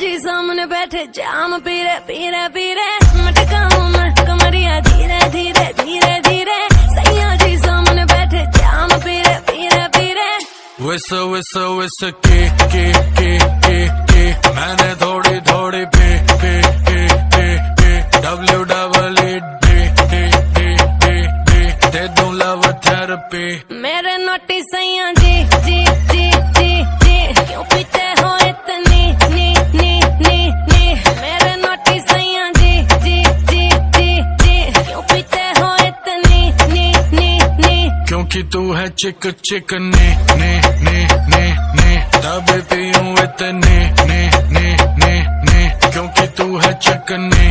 जी सामने बैठे जाम पीरे पीरे पीरे मटका हूँ मैं कमरिया धीरे धीरे धीरे धीरे सैया जी सामने बैठे जाम पीरे पीरे पीरे विस के मैंने थोड़ी थोड़ी पे दे दूं लव थेरेपी। मेरे नोटी सैया जी जी जी जी जी क्यों पीते हो इतनी नी नी नी नी मेरे नोटी सैया जी जी जी जी जी क्यों पीते हो इतनी नी नी नी क्योंकि तू है चिक चिक ने तब पीऊं इतने ने क्योंकि तू है चिक ने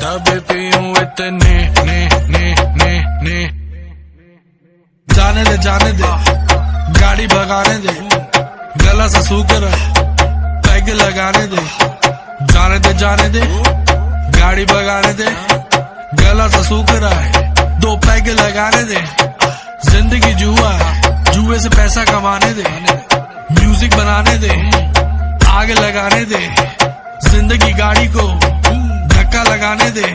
तब पीऊं इतने ने जाने दे गाड़ी भगाने दे गला सा सूकर पैग लगाने दे जाने दे गाड़ी भगाने दे गला सा सूकर दो पैग लगाने दे। जिंदगी जुए से पैसा कमाने दे म्यूजिक बनाने दे आग लगाने दे जिंदगी गाड़ी को धक्का लगाने दे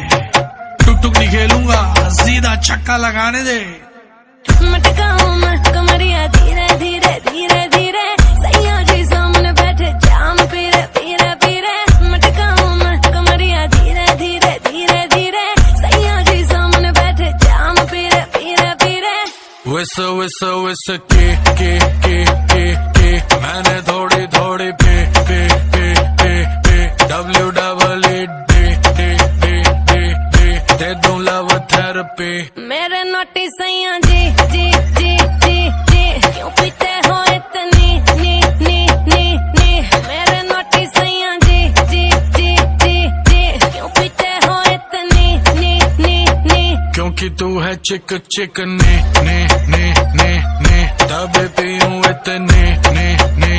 टुक नहीं खेलूंगा सीधा छक्का लगाने दे। मटका हूँ मैं कमरिया धीरे धीरे धीरे धीरे सैया जी सामने बैठे जाम पीरे पीरे पीरे मटका हूँ मैं कमरिया धीरे धीरे धीरे धीरे सैया जी सामने बैठे जाम पीरे पीरे पीरे विस के मैंने थोड़ी थोड़ी पे दे दूं लव थेरेपी। मेरे नोटी सैया जी जी जी जी जी क्यों पीते हो इतनी नी नी नी नी मेरे नोटी सैया जी जी जी जी जी क्यों पीते हो इतनी नी नी नी क्योंकि तू है चिक ने तब पीऊं इतने ने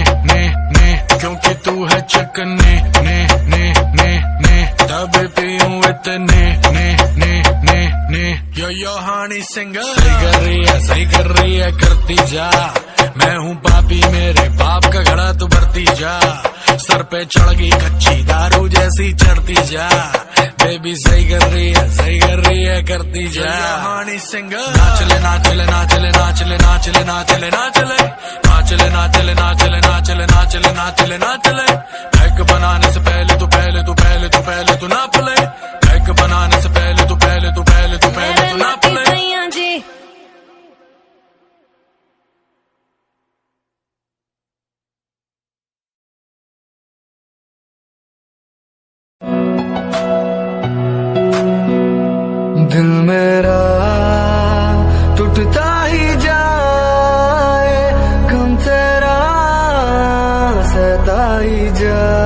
क्योंकि तू है चिक ने तब पीऊं इतने ने यो हानी सिंगर सही कर रही है करती जा मैं हूँ पापी मेरे बाप का घड़ा तू भरती जा सर पे चढ़ गई कच्ची दारू जैसी चढ़ती जा बेबी सही कर रही है करती जा। हानी सिंगर नाचले नाचले नाचले नाचले नाचले नाचले नाचले नाचले नाचले नाचले नाचले नाचले नाचले नाचले पैक बनाने से पहले तू नाप ले पैक बनाने से पहले तू नाप ले। सैया जी दिल मेरा टूटता ही जाए गम तेरा सहता ही जाए